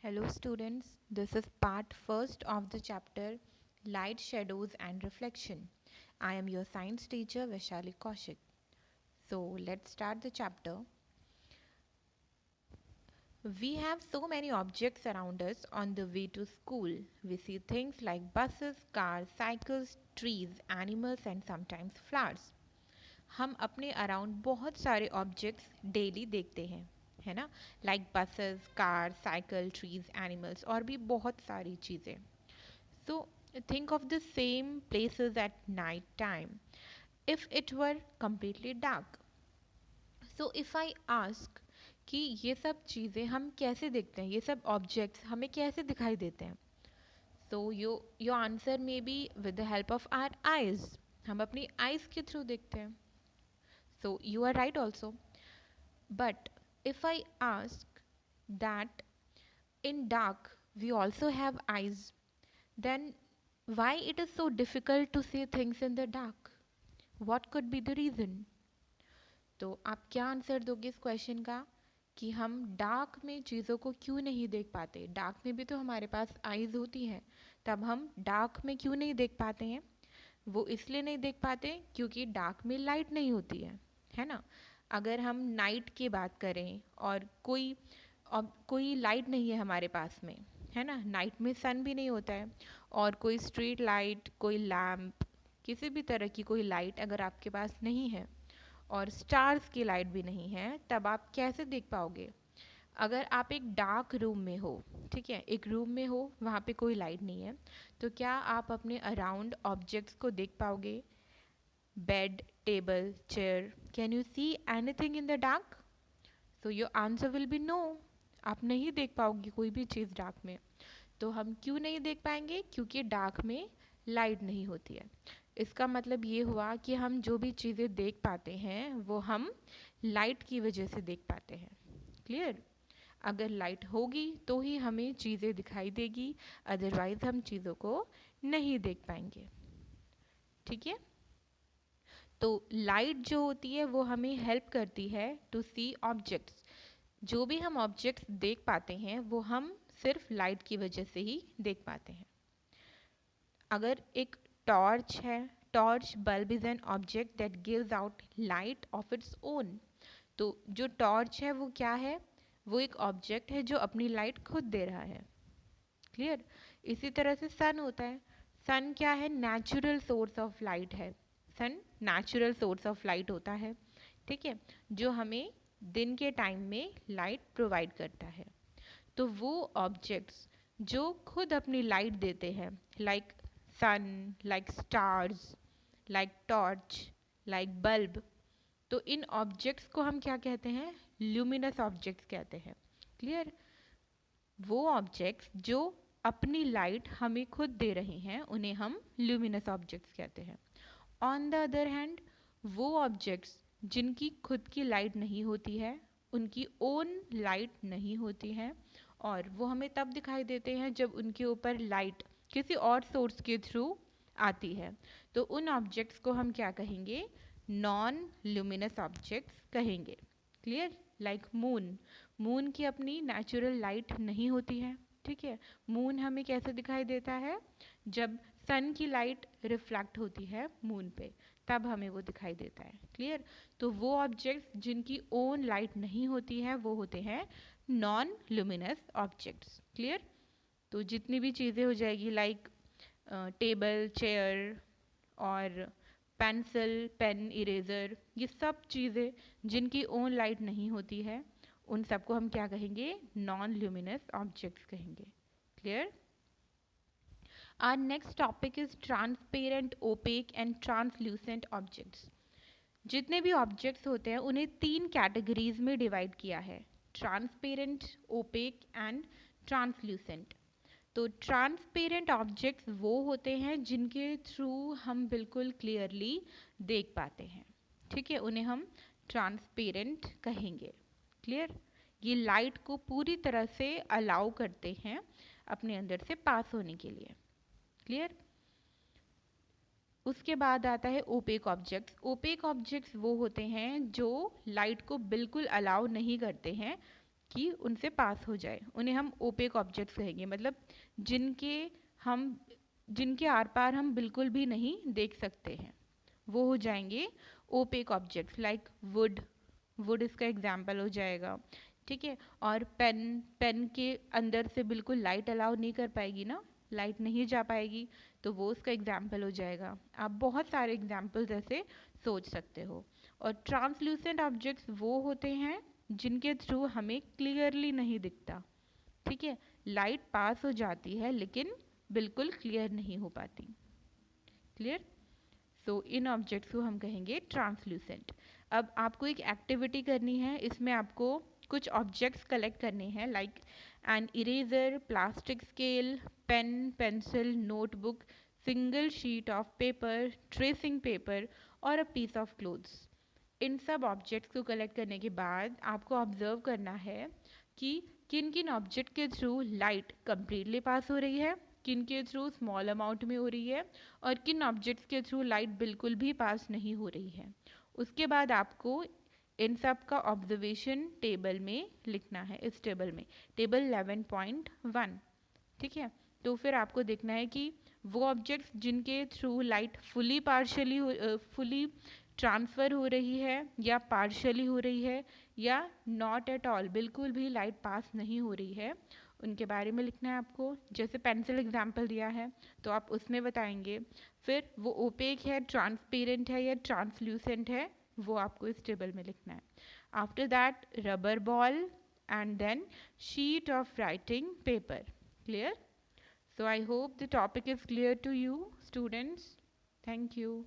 Hello students, this is part first of the chapter Light, Shadows and Reflection. I am your science teacher Vaishali Kaushik. So let's start the chapter. We have so many objects around us on the way to school. We see things like buses, cars, cycles, trees, animals and sometimes flowers. हम अपने around बहुत सारे objects daily देखते हैं, है ना? Like buses, car, cycle, trees, animals और भी बहुत सारी चीज़ें. So think of the same places at night time if it were completely dark. So if I ask कि ये सब चीज़ें हम कैसे देखते हैं, ये सब ऑब्जेक्ट्स हमें कैसे दिखाई देते हैं, so your answer may be with the help of our eyes. हम अपनी आइज़ के थ्रू देखते हैं. So you are right also. But if I ask that in dark we also have eyes, then why it is so difficult to see things in the dark? What could be the reason? तो आप क्या answer दोगे इस question का कि हम dark में चीज़ों को क्यों नहीं देख पाते? डार्क में भी तो हमारे पास आईज होती हैं, तब हम डार्क में क्यों नहीं देख पाते हैं? वो इसलिए नहीं देख पाते क्योंकि डार्क में लाइट नहीं होती है ना? अगर हम नाइट की बात करें और कोई लाइट नहीं है हमारे पास में, है ना? नाइट में सन भी नहीं होता है और कोई स्ट्रीट लाइट, कोई लैम्प, किसी भी तरह की कोई लाइट अगर आपके पास नहीं है और स्टार्स की लाइट भी नहीं है, तब आप कैसे देख पाओगे? अगर आप एक डार्क रूम में हो, ठीक है, एक रूम में हो, वहाँ पे कोई लाइट नहीं है, तो क्या आप अपने अराउंड ऑब्जेक्ट्स को देख पाओगे? Bed, table, chair, can you see anything in the dark? So your answer will be no. आप नहीं देख पाओगे कोई भी चीज़ डार्क में. तो हम क्यों नहीं देख पाएंगे? क्योंकि डार्क में लाइट नहीं होती है. इसका मतलब ये हुआ कि हम जो भी चीज़ें देख पाते हैं वो हम लाइट की वजह से देख पाते हैं. क्लियर? अगर लाइट होगी तो ही हमें चीज़ें दिखाई देगी, अदरवाइज हम चीज़ों को नहीं देख पाएंगे. ठीक है? तो लाइट जो होती है वो हमें हेल्प करती है टू सी ऑब्जेक्ट्स. जो भी हम ऑब्जेक्ट्स देख पाते हैं वो हम सिर्फ लाइट की वजह से ही देख पाते हैं. अगर एक टॉर्च है, torch bulb is an object that gives out light of its own. तो जो टॉर्च है वो क्या है? वो एक ऑब्जेक्ट है जो अपनी लाइट खुद दे रहा है. क्लियर? इसी तरह से सन होता है. सन क्या है? नेचुरल सोर्स ऑफ लाइट है. सन नेचुरल सोर्स ऑफ लाइट होता है, ठीक है, जो हमें दिन के टाइम में लाइट प्रोवाइड करता है. तो वो ऑब्जेक्ट्स जो खुद अपनी लाइट देते हैं, like sun, like stars, like torch, like bulb, तो इन ऑब्जेक्ट्स को हम क्या कहते हैं? ल्यूमिनस ऑब्जेक्ट्स कहते हैं. क्लियर? वो ऑब्जेक्ट्स जो अपनी लाइट हमें खुद दे रहे हैं उन्हें हम ल्यूमिनस ऑब्जेक्ट्स कहते हैं. ऑन द अदर हैंड, वो ऑब्जेक्ट्स जिनकी खुद की लाइट नहीं होती है, उनकी ओन लाइट नहीं होती है, और वो हमें तब दिखाई देते हैं जब उनके ऊपर लाइट किसी और सोर्स के थ्रू आती है. तो उन ऑब्जेक्ट्स को हम क्या कहेंगे? नॉन ल्यूमिनस ऑब्जेक्ट्स कहेंगे. क्लियर? Like moon. मून की अपनी नेचुरल लाइट नहीं होती है, ठीक है. मून हमें कैसे दिखाई देता है? जब सन की लाइट रिफ्लेक्ट होती है मून पे, तब हमें वो दिखाई देता है. क्लियर? तो वो ऑब्जेक्ट्स जिनकी ओन लाइट नहीं होती है वो होते हैं नॉन ल्यूमिनस ऑब्जेक्ट्स. क्लियर? तो जितनी भी चीज़ें हो जाएगी लाइक टेबल, चेयर और पेंसिल, पेन, इरेज़र, ये सब चीज़ें जिनकी ओन लाइट नहीं होती है, उन सबको हम क्या कहेंगे? नॉन ल्यूमिनस ऑब्जेक्ट्स कहेंगे. Clear? Our next topic is transparent, opaque and translucent objects. जितने भी ऑब्जेक्ट्स होते हैं उन्हें 3 कैटेगरीज में डिवाइड किया है: ट्रांसपेरेंट, ओपेक एंड ट्रांसल्यूसेंट. तो ट्रांसपेरेंट ऑब्जेक्ट्स वो होते हैं जिनके थ्रू हम बिल्कुल क्लियरली देख पाते हैं, ठीक है, उन्हें हम ट्रांसपेरेंट कहेंगे. क्लियर? ये लाइट को पूरी तरह से अलाउ करते हैं अपने अंदर से पास होने के लिए. क्लियर? उसके बाद आता है ओपेक ऑब्जेक्ट्स. ओपेक ऑब्जेक्ट्स वो होते हैं जो लाइट को बिल्कुल अलाउ नहीं करते हैं कि उनसे पास हो जाए, उन्हें हम ओपेक ऑब्जेक्ट्स कहेंगे, मतलब जिनके हम जिनके आर पार हम बिल्कुल भी नहीं देख सकते हैं, वो हो जाएंगे opaque objects. Like would, would इसका एग्जाम्पल हो जाएगा, ठीक है। और पेन, पेन के अंदर से बिल्कुल लाइट अलाउ नहीं कर पाएगी ना, लाइट नहीं जा पाएगी, तो वो उसका एग्जाम्पल हो जाएगा। आप बहुत सारे एग्जाम्पल्स ऐसे सोच सकते हो। और ट्रांसल्यूसेंट ऑब्जेक्ट्स वो होते हैं जिनके थ्रू हमें क्लियरली नहीं दिखता, ठीक है। लाइट पास हो जाती है लेकिन बिल्कुल क्लियर नहीं हो पाती। क्लियर? सो इन ऑब्जेक्ट्स को हम कहेंगे ट्रांसल्यूसेंट। अब आपको एक एक्टिविटी करनी है, इसमें आपको कुछ ऑब्जेक्ट्स कलेक्ट करने हैं, like an eraser, plastic scale, pen, pencil, notebook, single sheet of paper, tracing paper और अ पीस ऑफ क्लोथ्स। इन सब ऑब्जेक्ट्स को कलेक्ट करने के बाद आपको ऑब्जर्व करना है कि किन किन ऑब्जेक्ट के थ्रू लाइट कंप्लीटली पास हो रही है, किन के थ्रू स्मॉल अमाउंट में हो रही है, और किन ऑब्जेक्ट्स के थ्रू लाइट बिल्कुल भी पास नहीं हो रही है। उसके बाद आपको इन सब का ऑब्जर्वेशन टेबल में लिखना है, इस टेबल में, टेबल 11.1, ठीक है। तो फिर आपको देखना है कि वो ऑब्जेक्ट्स जिनके थ्रू लाइट फुली ट्रांसफ़र हो रही है या पार्शली हो रही है या नॉट एट ऑल, बिल्कुल भी लाइट पास नहीं हो रही है, उनके बारे में लिखना है आपको। जैसे पेंसिल एग्जाम्पल दिया है तो आप उसमें बताएंगे। फिर वो ओपेक है, ट्रांसपेरेंट है या ट्रांसल्यूसेंट है, वो आपको इस टेबल में लिखना है। After that rubber ball and then sheet of writing paper. Clear? So I hope the topic is clear to you, students. Thank you.